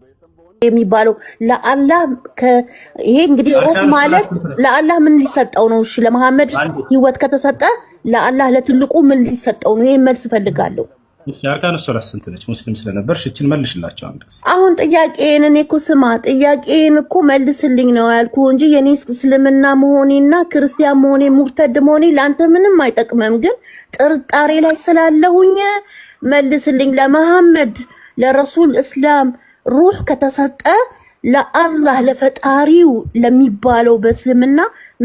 የሚባለው ለአላህ ይሄ እንግዲህ ሩህ ማለት ለአላህ ምን ሊሰጠው ነው? እሺ፣ ለመሐመድ ህይወት ከተሰጠ ለአላህ ለትልቁ ምን ሊሰጠው ነው? ይሄ መልስ ፈልጋለሁ። እሺ፣ አርካኑ ሶላት ስንት ነች? ሙስሊም ስለነበርሽ እችን መልሽላቸው አንድ ጊዜ። አሁን ጥያቄን እኔ እኮ ስማ፣ ጥያቄን እኮ መልስልኝ ነው ያልኩ እንጂ የኔ እስልምና መሆኔና ክርስቲያን መሆኔ ሙርተድ መሆኔ ለአንተ ምንም አይጠቅምም። ግን ጥርጣሬ ላይ ስላለሁኝ መልስልኝ። ለመሐመድ ለረሱል እስላም ሩህ ከተሰጠ ለአላህ ለፈጣሪው ለሚባለው በእስልምና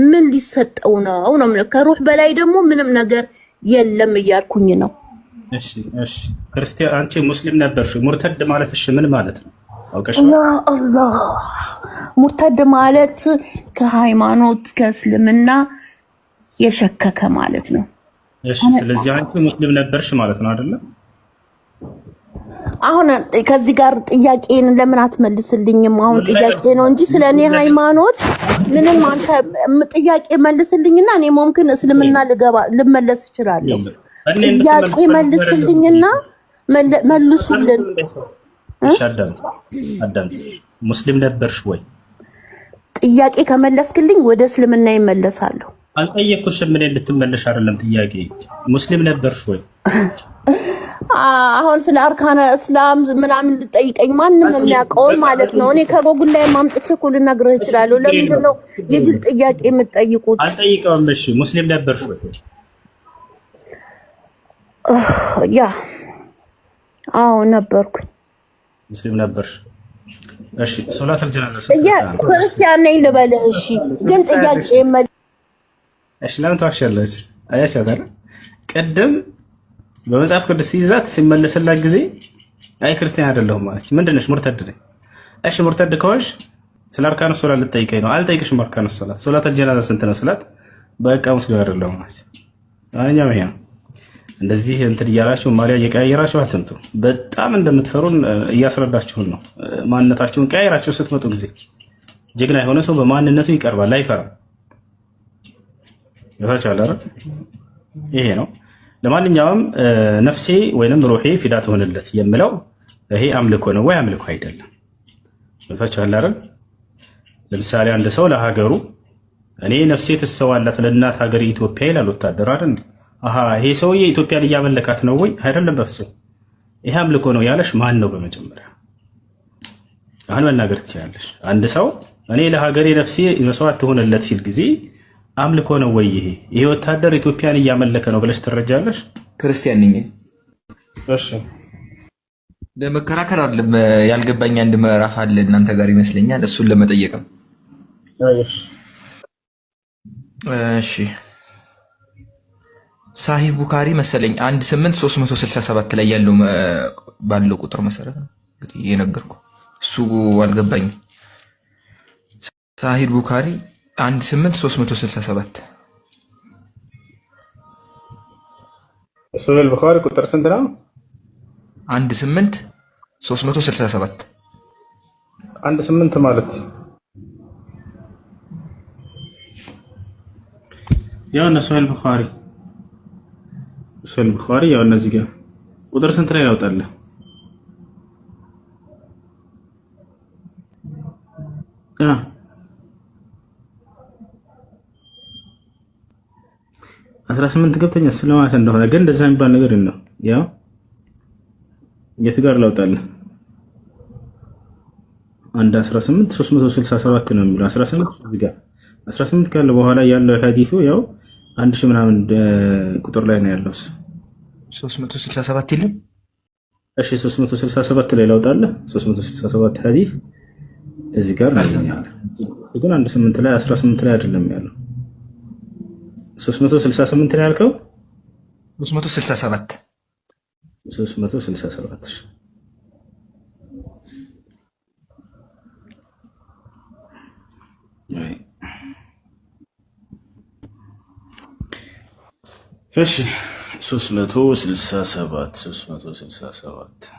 ምን ሊሰጠው ነው ነው? ከሩህ በላይ ደግሞ ምንም ነገር የለም እያልኩኝ ነው። እሺ እሺ፣ ክርስቲያን አንቺ ሙስሊም ነበርሽ። ሙርተድ ማለት እሺ ምን ማለት ነው? አውቀሽ? ያ አላህ፣ ሙርተድ ማለት ከሃይማኖት ከእስልምና የሸከከ ማለት ነው። እሺ፣ ስለዚህ አንቺ ሙስሊም ነበርሽ ማለት ነው አይደለ? አሁን ከዚህ ጋር ጥያቄን ለምን አትመልስልኝም? አሁን ጥያቄ ነው እንጂ ስለኔ ሃይማኖት ምንም አንተ ጥያቄ መልስልኝና እኔ ሙምኪን እስልምና ልመለስ እችላለሁ። ጥያቄ መልስልኝና መልሱልን። እሺ፣ አዳም ሙስሊም ነበርሽ ወይ? ጥያቄ ከመለስክልኝ ወደ እስልምና ይመለሳለሁ። አልጠየኩሽም። ምን እንድትመለሽ አይደለም ጥያቄ። ሙስሊም ነበርሽ ወይ? አሁን ስለ አርካነ እስላም ምናምን ልጠይቀኝ ማንም የሚያውቀውን ማለት ነው። እኔ ከጎግል ላይ ማምጥቼ እኮ ልነግርህ እችላለሁ። ለምንድን ነው የግል ጥያቄ የምትጠይቁት? አልጠይቀውም። እሺ፣ ሙስሊም ነበርሽ ወይ? ያ አዎ ነበርኩኝ። ሙስሊም ነበርሽ? እሺ፣ ሶላት አልጀናዛ ክርስቲያን ነኝ ልበልህ? እሺ፣ ግን ጥያቄ እሺ፣ ለምን ተዋሻለች? አያሻታል ቅድም በመጽሐፍ ቅዱስ ሲይዛት ሲመለስላት ጊዜ አይ ክርስቲያን አይደለሁም ማለች። ምንድን ነሽ? ሙርተድ ነኝ። እሺ፣ ሙርተድ ከሆንሽ ስለ አርካኑ ሶላት ልጠይቀኝ ነው። አልጠይቅሽም። አርካኑ ሶላት ሶላት አልጀናዛ ስንት ነው ስላት በቃ ሙስሊም አይደለሁም ማለች። ማንኛውም ይሄ ነው። እንደዚህ እንትን እያላችሁ ማሊያ እየቀያየራችሁ አትምጡ። በጣም እንደምትፈሩን እያስረዳችሁን ነው። ማንነታችሁን ቀያየራችሁ ስትመጡ ጊዜ ጀግና የሆነ ሰው በማንነቱ ይቀርባል፣ አይፈራም። ይፈቻል አይደል? ይሄ ነው። ለማንኛውም ነፍሴ ወይንም ሩሄ ፊዳ ትሆንለት የምለው ይሄ አምልኮ ነው ወይ አምልኮ አይደለም? ይፈቻል አይደል? ለምሳሌ አንድ ሰው ለሀገሩ እኔ ነፍሴ ትሰዋላት ለእናት ሀገር ኢትዮጵያ ይላል ወታደር አይደል? አሃ ይሄ ሰውዬ ኢትዮጵያን እያመለካት ነው ወይ? አይደለም፣ በፍጹም ይሄ አምልኮ ነው ያለሽ ማን ነው? በመጀመሪያ አሁን መናገር ትችላለሽ። አንድ ሰው እኔ ለሀገሬ ነፍሴ መስዋዕት ትሆንለት ሲል ጊዜ አምልኮ ነው ወይ? ይሄ ወታደር ኢትዮጵያን እያመለከ ነው ብለሽ ትረጃለሽ? ክርስቲያን ነኝ። እሺ፣ ለመከራከር አይደለም። ያልገባኝ አንድ ምዕራፍ አለ እናንተ ጋር ይመስለኛል። እሱን ለመጠየቅም። እሺ፣ ሳሂህ ቡካሪ መሰለኝ 18367 ላይ ያለው ባለው ቁጥር መሰረት ነው እንግዲህ የነገርኩ። እሱ አልገባኝም። ሳሂህ ቡካሪ 18367 ሱነል ቡኻሪ ቁጥር ስንት ነው? 18367 18 ማለት ያው ነው። ሱነል ቡኻሪ ያው እነዚህ ጋር ቁጥር ስንት ላይ ያወጣልህ? 18 ገብተኛ ስለማለት እንደሆነ ግን እንደዛ የሚባል ነገር ነው። ያው የት ጋር ላውጣለህ? አንድ 18 367 ነው የሚለው 18 እዚህ ጋር 18 ካለ በኋላ ያለው ሐዲሱ ያው 1000 ምናምን ቁጥር ላይ ነው ያለው። 367 ይላል። እሺ 367 ላይ ላውጣለህ። 367 ሐዲስ እዚህ ጋር ነው ያለው። ግን 18 ላይ 18 ላይ አይደለም ያለው። 368 ላይ ያልከው 367 እሺ 367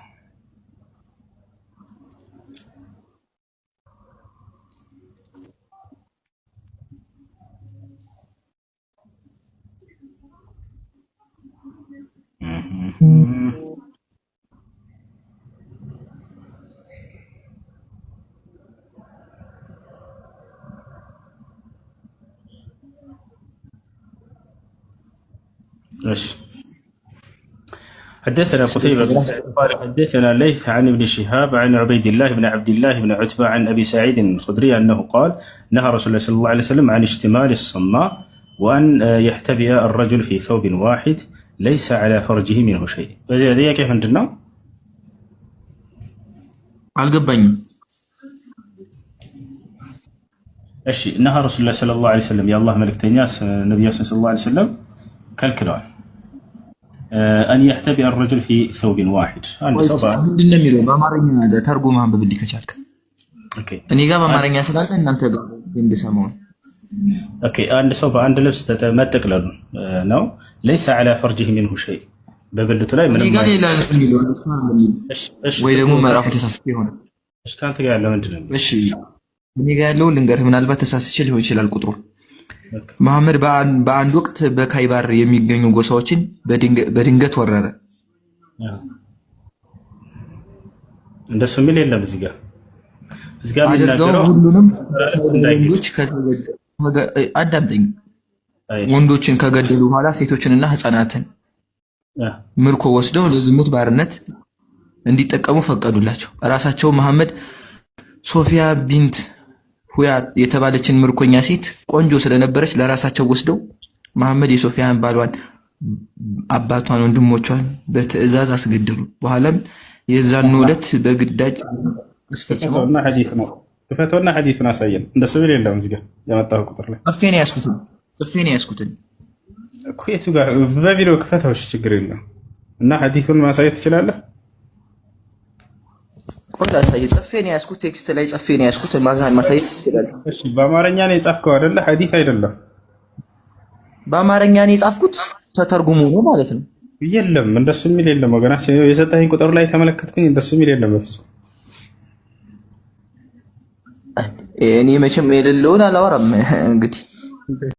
حدثنا قتيبة بن قال حدثنا ليث عن ابن شهاب عن عبيد الله بن عبد الله بن عتبة عن أبي سعيد الخدري أنه قال نهى رسول الله صلى الله عليه وسلم عن اشتمال الصماء وأن يحتبي الرجل في ثوب واحد ليس على فرجه منه شيء. فهذه كيف عندنا؟ አልገባኝም። እሺ نهى رسول الله صلى الله عليه وسلم يا الله ملكتنيا نبي صلى الله عليه وسلم كالكلام أن يحتبي الرجل في ثوب واحد. ምንድን ነው የሚለው በአማርኛ ተርጉመህ አንብብልኝ ከቻልክ። እኔ ጋር በአማርኛ ስላለ እናንተ ጋር እንድሰማው። ኦኬ አንድ ሰው በአንድ ልብስ መጠቅለሉ ነው ليس على فرجه منه شيء በብልቱ ላይ ምንም ነገር የለም የሚለው ወይ ደግሞ ምዕራፉ ተሳስቶ ይሆናል። እሺ ካንተ ጋር ያለው ምንድን ነው? እሺ እኔ ጋር ያለው ልንገርህ፣ ምናልባት ተሳስቼ ሊሆን ይችላል ቁጥሩ። መሐመድ በአንድ ወቅት በካይባር የሚገኙ ጎሳዎችን በድንገት ወረረ። እንደሱ የሚል የለም እዚህ ጋር አድርገው ሁሉንም ወንዶች አዳምጠኝ፣ ወንዶችን ከገደሉ በኋላ ሴቶችንና ህፃናትን ምርኮ ወስደው ለዝሙት ባርነት እንዲጠቀሙ ፈቀዱላቸው። ራሳቸው መሐመድ ሶፊያ ቢንት ሁያ የተባለችን ምርኮኛ ሴት ቆንጆ ስለነበረች ለራሳቸው ወስደው መሐመድ የሶፊያን ባሏን፣ አባቷን፣ ወንድሞቿን በትዕዛዝ አስገደሉ። በኋላም የዛን ዕለት በግዳጅ አስፈጸመውና ክፈተውና ሐዲሱን አሳየን። እንደሱ ቢል የለም እዚህ ጋር ያመጣው ቁጥር ላይ ጽፌን ያስኩትን እኮ የቱ ጋር በቪዲዮ ክፈተው። እሺ ችግር የለም እና ሐዲሱን ማሳየት ትችላለህ። ቆንጆ አሳየ። ጽፌን ያስኩት ቴክስት ላይ ጽፌን ያስኩት ማሳየት ትችላለህ። እሺ በአማርኛ ነው የጻፍከው አይደለ? ሐዲስ አይደለም። በአማርኛ ነው የጻፍኩት ተተርጉሞ ነው ማለት ነው። የለም እንደሱ የሚል የለም ወገናችን። የሰጠኸኝ ቁጥር ላይ ተመለከትኩኝ። እንደሱ የሚል የለም በፍጹም። እኔ መቼም የሌለውን አላወራም እንግዲህ